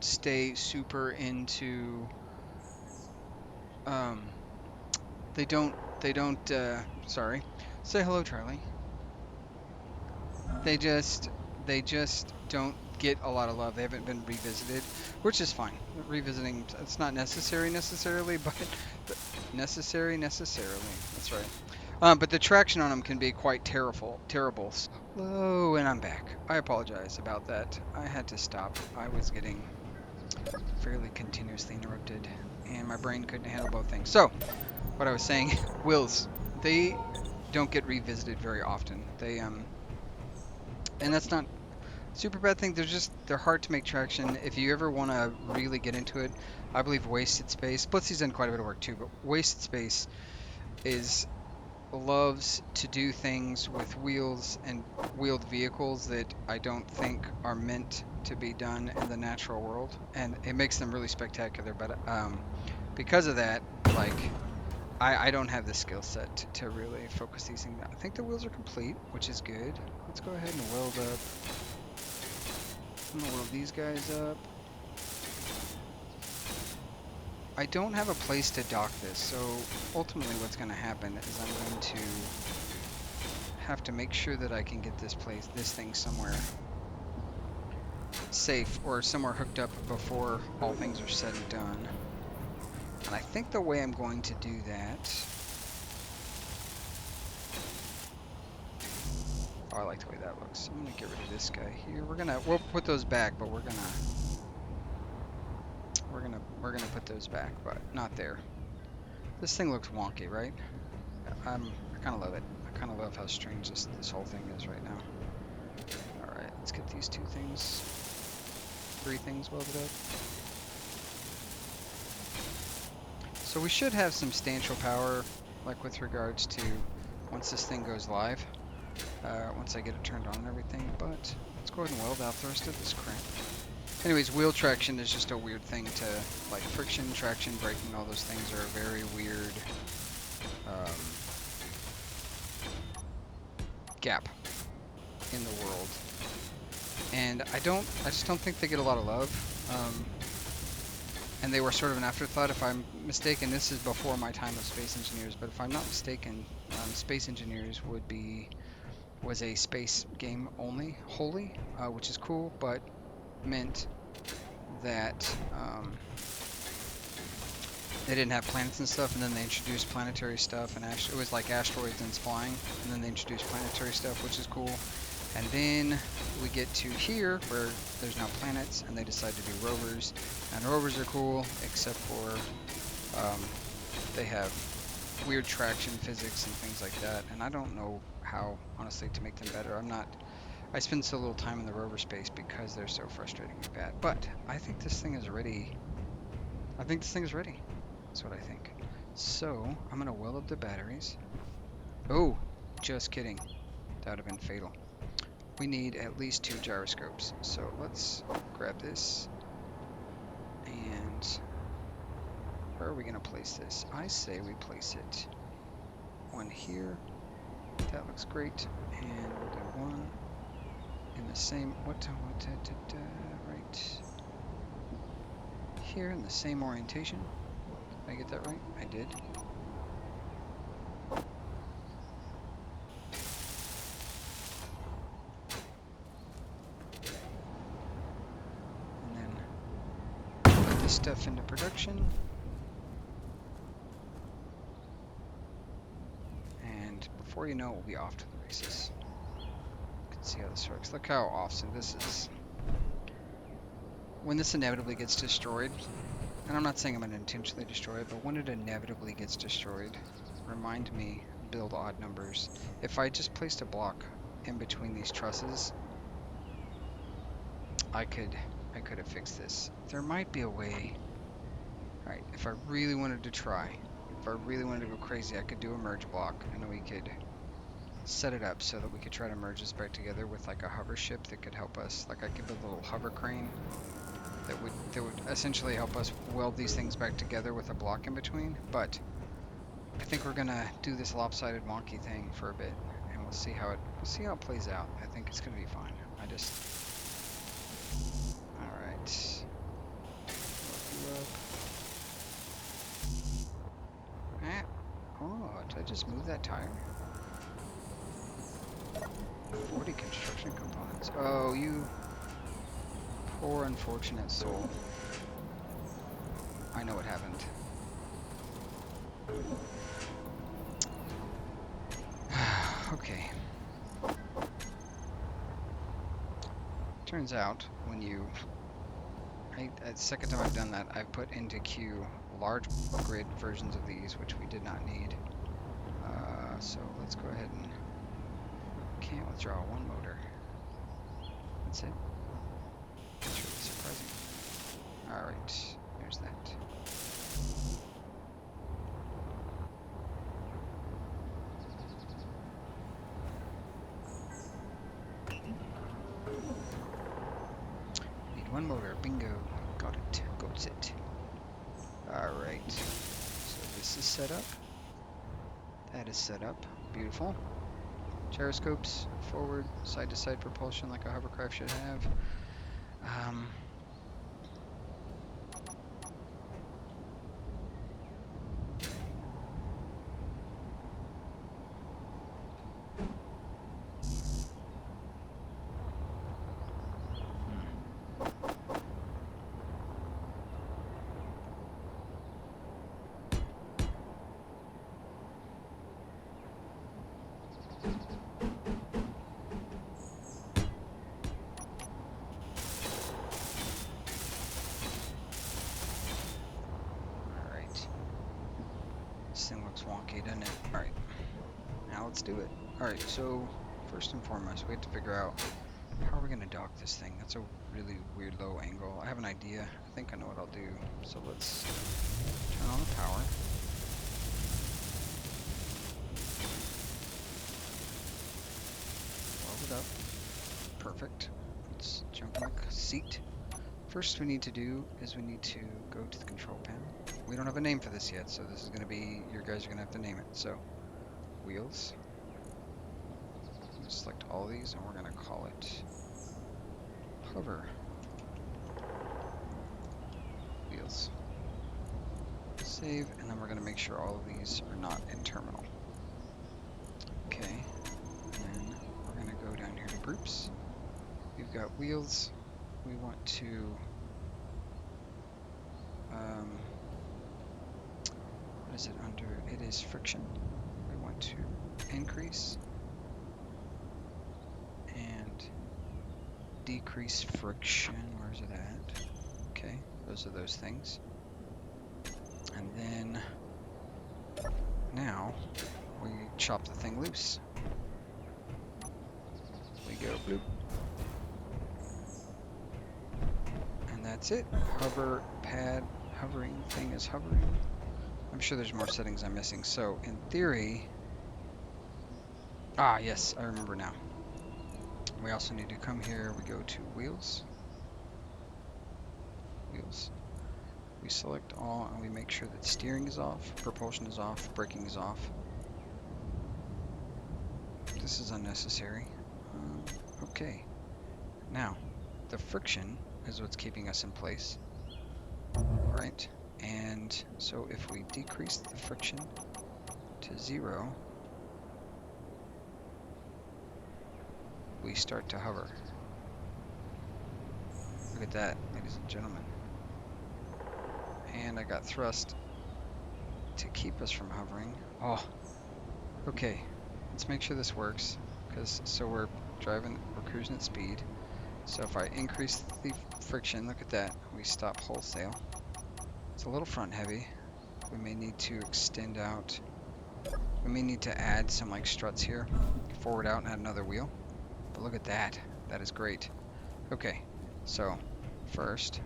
stay super into um they don't sorry. Say hello, Charlie. They just they just don't get a lot of love. They haven't been revisited, which is fine. Revisiting it's not necessary necessarily, but necessary necessarily. That's right. But the traction on them can be quite terrible. Terrible. Hello, and I'm back. I apologize about that. I had to stop. I was getting fairly continuously interrupted, and my brain couldn't handle both things. So, what I was saying, wills, they don't get revisited very often. And that's not super bad thing. They're hard to make traction. If you ever want to really get into it, I believe Wasted Space. Blitzy's done quite a bit of work too, but Wasted Space is loves to do things with wheels and wheeled vehicles that I don't think are meant to be done in the natural world, and it makes them really spectacular. But because of that, like I don't have the skill set to really focus these things. I think the wheels are complete, which is good. Let's go ahead and weld up. I'm gonna weld these guys up. I don't have a place to dock this, so ultimately what's going to happen is I'm going to have to make sure that I can get this thing somewhere safe or somewhere hooked up before all things are said and done. And I think the way I'm going to do that... Oh, I like the way that looks. I'm going to get rid of this guy here. We'll put those back, but we're gonna put those back, but not there. This thing looks wonky, right? I kind of love it. I kind of love how strange this whole thing is right now. All right, let's get these three things welded up. So we should have substantial power, like with regards to once this thing goes live, once I get it turned on and everything. But let's go ahead and weld out the rest of this crap. Anyways, wheel traction is just a weird thing to, like friction, traction, braking, all those things are a very weird gap in the world. And I just don't think they get a lot of love. And they were sort of an afterthought. If I'm mistaken, this is before my time of Space Engineers, but if I'm not mistaken, Space Engineers was a space game only, wholly, which is cool, but meant that they didn't have planets and stuff, and then they introduced planetary stuff, and it was like asteroids and flying, and then they introduced planetary stuff, which is cool. And then we get to here, where there's now planets, and they decide to do rovers, and rovers are cool, except for they have weird traction physics and things like that, and I don't know how, honestly, to make them better. I spend so little time in the rover space because they're so frustratingly bad. But I think this thing is ready. I think this thing is ready. That's what I think. So I'm gonna weld up the batteries. Oh, just kidding. That would have been fatal. We need at least 2 gyroscopes. So let's grab this. And where are we gonna place this? I say we place it one here. That looks great. And we'll do one in the same right here in the same orientation. Did I get that right? I did. And then put this stuff into production. And before you know it, we'll be off to the races. You can see how this works. Look how awesome this is. When this inevitably gets destroyed, and I'm not saying I'm going to intentionally destroy it, but when it inevitably gets destroyed, remind me, build odd numbers. If I just placed a block in between these trusses, I could have fixed this. There might be a way. Alright, if I really wanted to try, if I really wanted to go crazy, I could do a merge block, and we could set it up so that we could try to merge this back together with like a hover ship that could help us. Like I could build a little hover crane that would essentially help us weld these things back together with a block in between. But I think we're gonna do this lopsided wonky thing for a bit, and we'll see how it plays out. I think it's gonna be fine. All right. Ah. Oh, did I just move that tire? 40 construction components. Oh, you poor unfortunate soul. I know what happened. Okay. Turns out when you... the second time I've done that, I've put into queue large grid versions of these, which we did not need. So let's go ahead and... Can't withdraw one motor. That's it. That's really surprising. Alright, there's that. Need one motor. Bingo. Got it. Got it. Alright. So this is set up. That is set up. Beautiful. Gyroscopes, forward, side-to-side propulsion like a hovercraft should have. This thing looks wonky, doesn't it? Alright, now let's do it. Alright, so first and foremost, we have to figure out how are we going to dock this thing. That's a really weird low angle. I have an idea. I think I know what I'll do. So let's turn on the power. Weld it up. Perfect. Let's jump in the seat. First we need to do is we need to go to the control panel. We don't have a name for this yet, so this is going to be, you guys are going to have to name it. So, wheels. Select all these and we're going to call it hover wheels. Save, and then we're going to make sure all of these are not in terminal. Okay, and then we're going to go down here to groups. We've got wheels. We want to what is it under? It is friction. We want to increase and decrease friction. Where's it at? Okay, those are those things. And then now we chop the thing loose. We go bloop. And that's it. Hover pad, hovering thing is hovering. I'm sure there's more settings I'm missing. So in theory, yes, I remember now. We also need to come here. We go to wheels. Wheels. We select all and we make sure that steering is off, propulsion is off, braking is off. This is unnecessary. Okay. Now, the friction is what's keeping us in place. Right? And so if we decrease the friction to 0, we start to hover. Look at that, ladies and gentlemen. And I got thrust to keep us from hovering. Oh, okay. Let's make sure this works. So we're cruising at speed. So if I increase the friction, look at that, we stop wholesale. It's a little front heavy. We may need to extend out. We may need to add some like struts here. Forward out and add another wheel. But look at that. That is great. Okay. So first,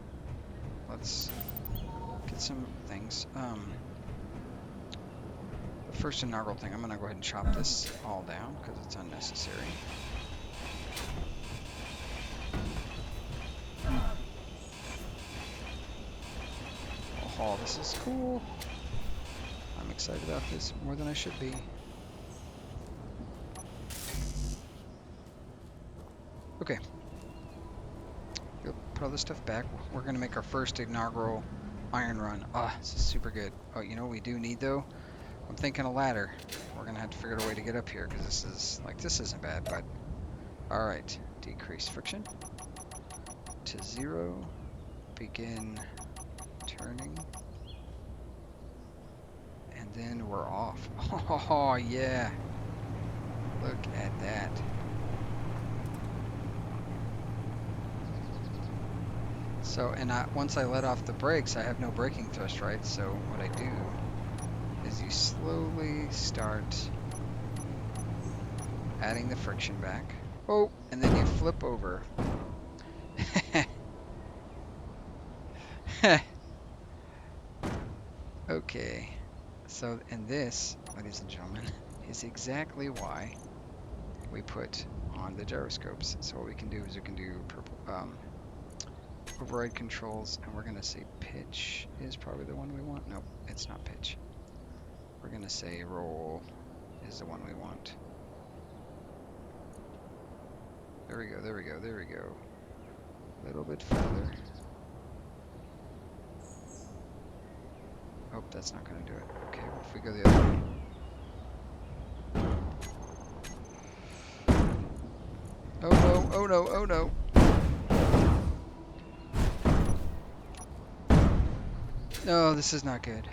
let's get some things. The first inaugural thing, I'm gonna go ahead and chop this all down because it's unnecessary. Oh, this is cool. I'm excited about this more than I should be. Okay. We'll put all this stuff back. We're gonna make our first inaugural iron run. Ah, this is super good. Oh, you know what we do need though? I'm thinking a ladder. We're gonna have to figure out a way to get up here because this isn't bad, but all right. Decrease friction to 0. Begin turning. And then we're off. Oh, yeah. Look at that. So, and once I let off the brakes, I have no braking thrust, right? So what I do is you slowly start adding the friction back. Oh, and then you flip over. Okay. So, and this, ladies and gentlemen, is exactly why we put on the gyroscopes. So what we can do is we can do override controls, and we're going to say pitch is probably the one we want. Nope, it's not pitch. We're going to say roll is the one we want. There we go, there we go, there we go. A little bit further. Oh, that's not going to do it. Okay, what if we go the other way? Oh no, oh no, oh no. No, this is not good.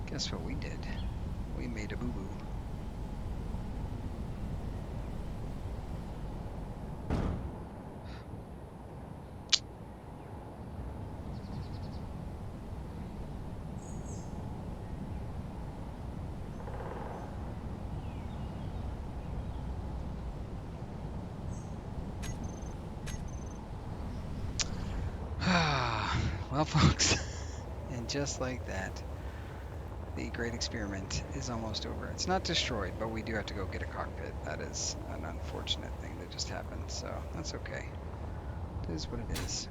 Guess what we did? We made a boo-boo. Well, folks, and just like that, the great experiment is almost over. It's not destroyed, but we do have to go get a cockpit. That is an unfortunate thing that just happened, so that's okay. It is what it is.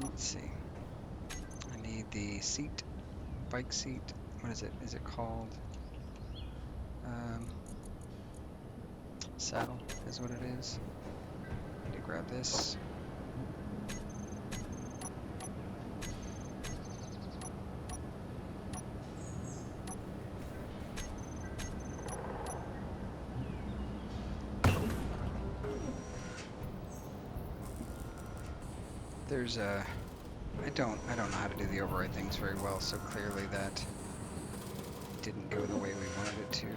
Let's see. I need the seat, bike seat. What is it? Is it called? Saddle is what it is. I need to grab this. There's a, I don't know how to do the override things very well, so clearly that didn't go the way we wanted it to. You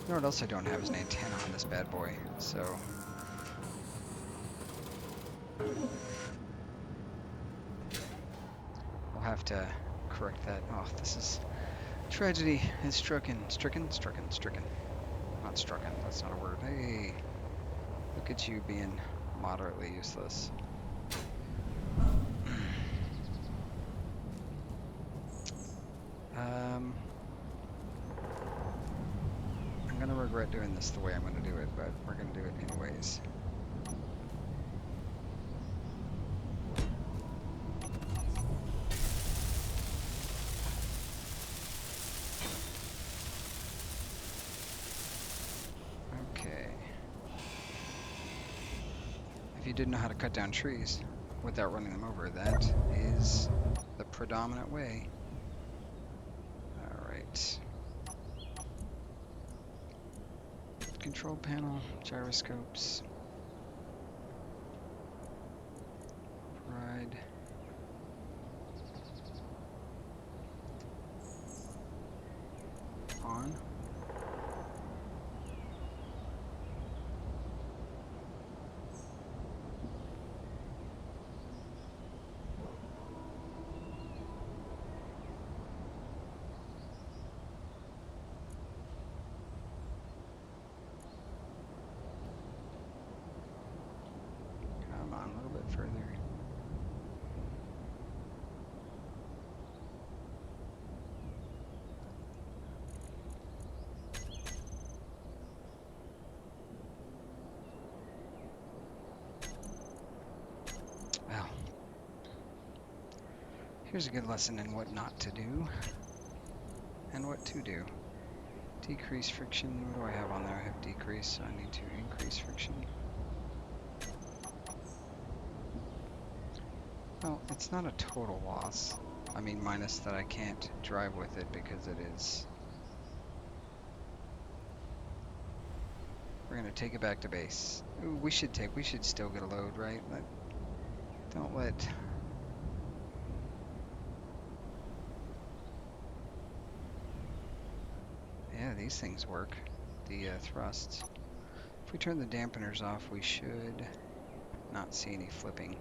know what else I don't have is an antenna on this bad boy, so. We'll have to correct that. Oh, this is, tragedy is stricken. Stricken? Not strucken, that's not a word. Hey, look at you being moderately useless. I'm gonna regret doing this the way I'm gonna do it, but we're gonna do it anyways. Okay. If you didn't know how to cut down trees without running them over, that is the predominant way. Alright. Control panel, gyroscopes. Ride. On. Here's a good lesson in what not to do and what to do. Decrease friction. What do I have on there? I have decrease, so I need to increase friction. Well, it's not a total loss. I mean, minus that I can't drive with it because it is. We're gonna take it back to base. Ooh, we should still get a load, right? Don't let. Yeah, these things work. The thrusts. If we turn the dampeners off, we should not see any flipping.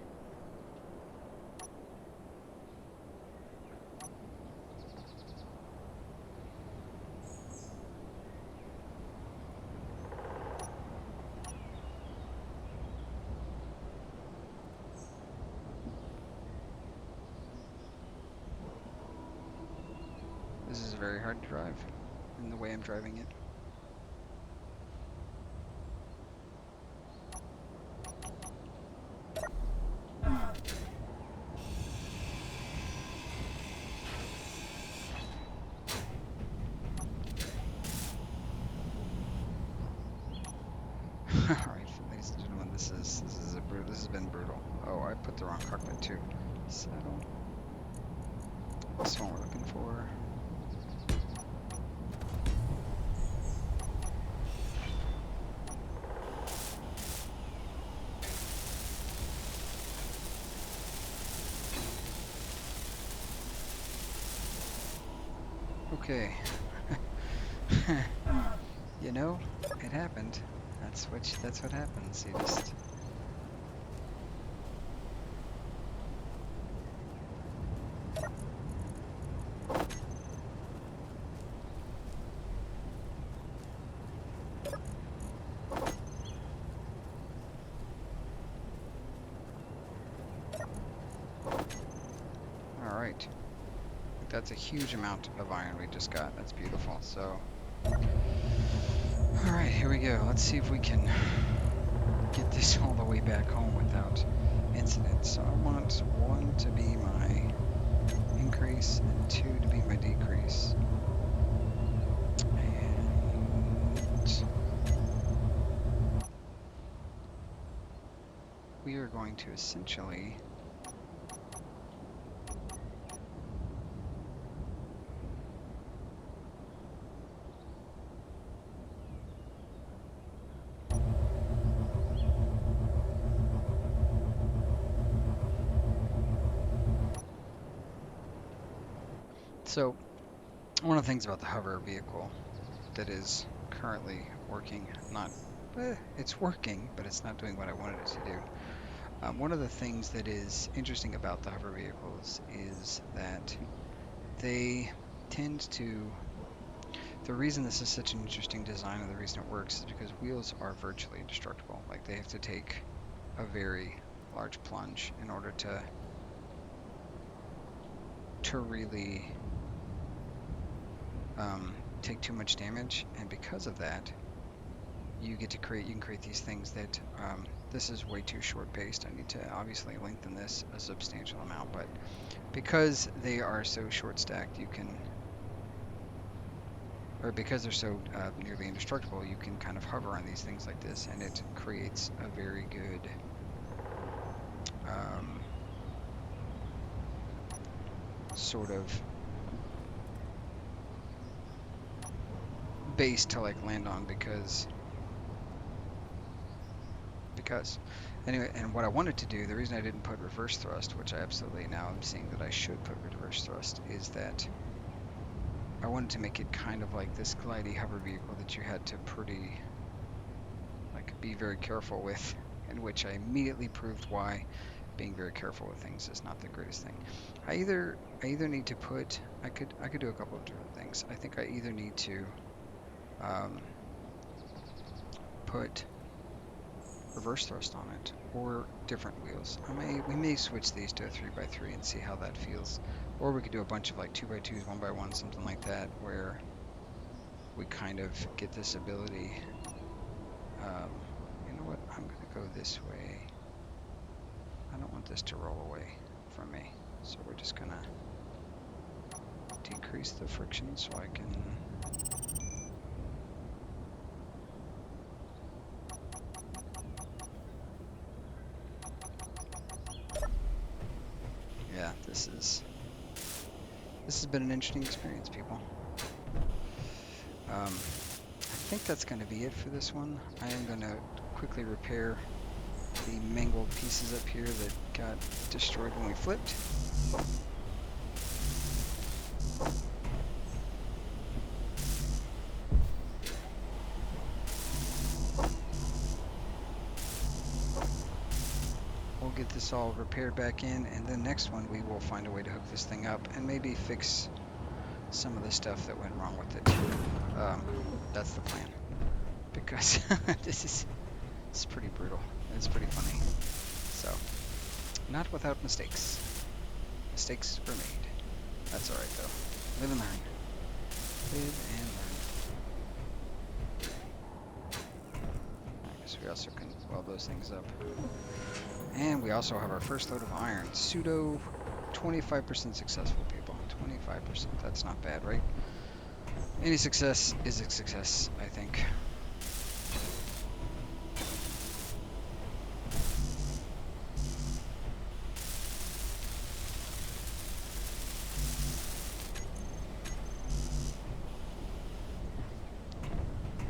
This is very hard to drive in the way I'm driving it. Alright, ladies and gentlemen, this has been brutal. Oh, I put the wrong cockpit too. Saddle. This one we're looking for. Okay. You know, it happened. That's what happens. You just. All right. That's a huge amount of iron we just got. That's beautiful. So, all right, here we go. Let's see if we can get this all the way back home without incident. So I want 1 to be my increase and 2 to be my decrease. And we are going to essentially so one of the things about the hover vehicle that is currently working, it's working, but it's not doing what I wanted it to do. One of the things that is interesting about the hover vehicles is that they tend to, the reason this is such an interesting design and the reason it works is because wheels are virtually indestructible. Like they have to take a very large plunge in order to really take too much damage, and because of that, you can create these things that this is way too short paced. I need to obviously lengthen this a substantial amount, but because they are so short stacked, because they're so nearly indestructible, you can kind of hover on these things like this, and it creates a very good sort of base to like land on because anyway. And what I wanted to do, the reason I didn't put reverse thrust, which I absolutely now am seeing that I should put reverse thrust, is that I wanted to make it kind of like this glidey hover vehicle that you had to be very careful with, in which I immediately proved why being very careful with things is not the greatest thing. I either need to put, I could do a couple of different things. I think I either need to put reverse thrust on it or different wheels. We may switch these to a 3x3 and see how that feels, or we could do a bunch of like 2x2s, 1x1, something like that, where we kind of get this ability. You know what, I'm gonna go this way. I don't want this to roll away from me. So we're just gonna decrease the friction so I can... Yeah, this has been an interesting experience, people. I think that's going to be it for this one. I am going to quickly repair the mangled pieces up here that got destroyed when we flipped. We'll get this all repaired back in, and then next one we will find a way to hook this thing up and maybe fix some of the stuff that went wrong with it. That's the plan, because it's pretty brutal. It's pretty funny. So, not without mistakes. Mistakes were made. That's alright though. Live and learn. Live and learn. I guess we also can weld those things up. And we also have our first load of iron. Pseudo 25% successful, people. 25%. That's not bad, right? Any success is a success, I think.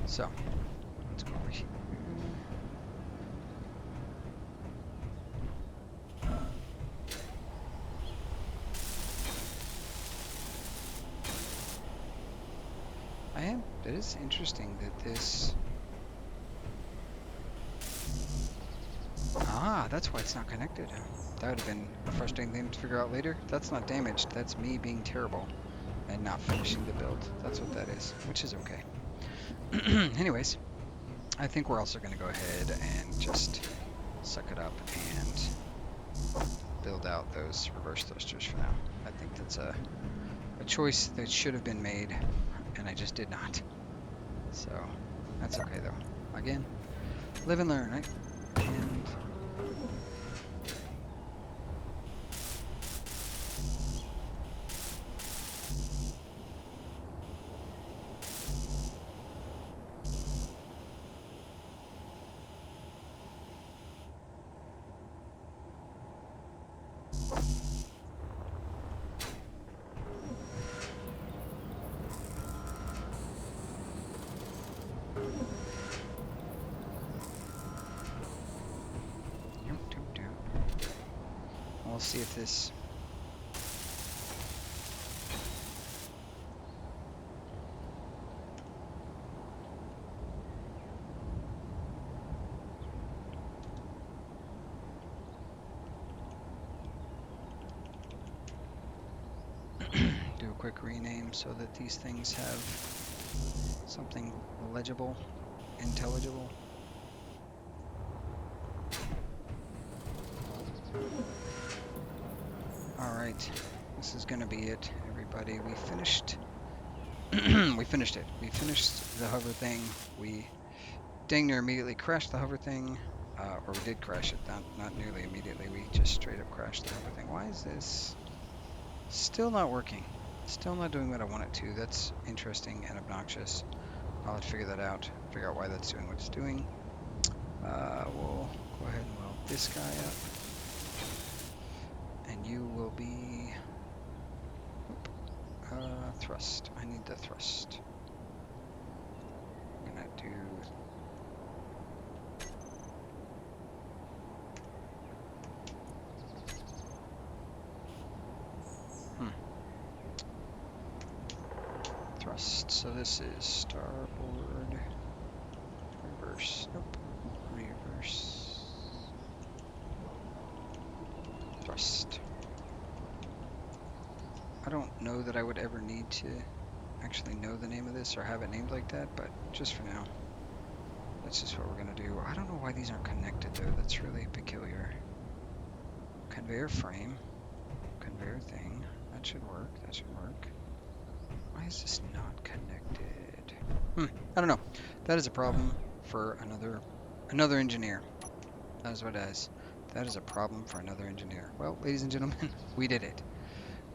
So, let's go over here. It is interesting that this... Ah, that's why it's not connected. That would have been a frustrating thing to figure out later. That's not damaged. That's me being terrible and not finishing the build. That's what that is, which is okay. Anyways, I think we're also going to go ahead and just suck it up and build out those reverse thrusters for now. I think that's a choice that should have been made, and I just did not. So, that's okay though. Again, live and learn, right? And... We'll see if this... do a quick rename so that these things have something legible, intelligible. Alright, this is gonna be it, everybody. We finished... we finished it. We finished the hover thing. We dang near immediately crashed the hover thing. Or we did crash it, not nearly immediately. We just straight up crashed the hover thing. Why is this still not working? Still not doing what I want it to. That's interesting and obnoxious. I'll have to figure that out. Figure out why that's doing what it's doing. We'll go ahead and weld this guy up. And you will be... thrust. I need the thrust. I'm gonna do... Thrust. So this is starboard, reverse, nope, reverse, thrust. I don't know that I would ever need to actually know the name of this or have it named like that, but just for now, that's just what we're gonna do. I don't know why these aren't connected though. That's really peculiar. Conveyor frame, conveyor thing. That should work. That should work. Why is this not connected? I don't know. That is a problem for another engineer. That is what it is. That is a problem for another engineer. Well, ladies and gentlemen, we did it.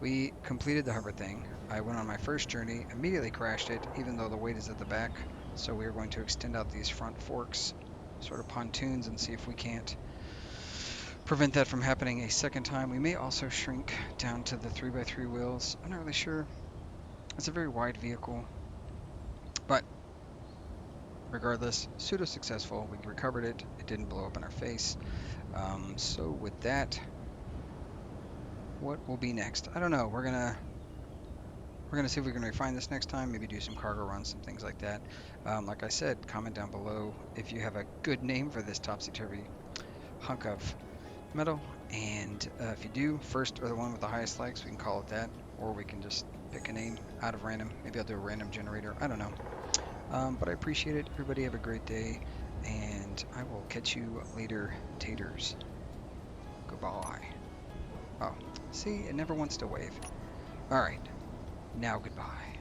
We completed the hover thing. I went on my first journey, immediately crashed it, even though the weight is at the back. So we are going to extend out these front forks, sort of pontoons, and see if we can't prevent that from happening a second time. We may also shrink down to the 3x3 wheels. I'm not really sure. It's a very wide vehicle, but regardless, pseudo successful. We recovered it. It didn't blow up in our face. So with that, what will be next? I don't know. We're gonna see if we can refine this next time. Maybe do some cargo runs, some things like that. Like I said, comment down below if you have a good name for this topsy-turvy hunk of metal. And if you do, first or the one with the highest likes, we can call it that, or we can just pick a name out of random. Maybe I'll do a random generator. I don't know. But I appreciate it. Everybody have a great day, and I will catch you later, taters. Goodbye. Oh, see, it never wants to wave. All right, now goodbye.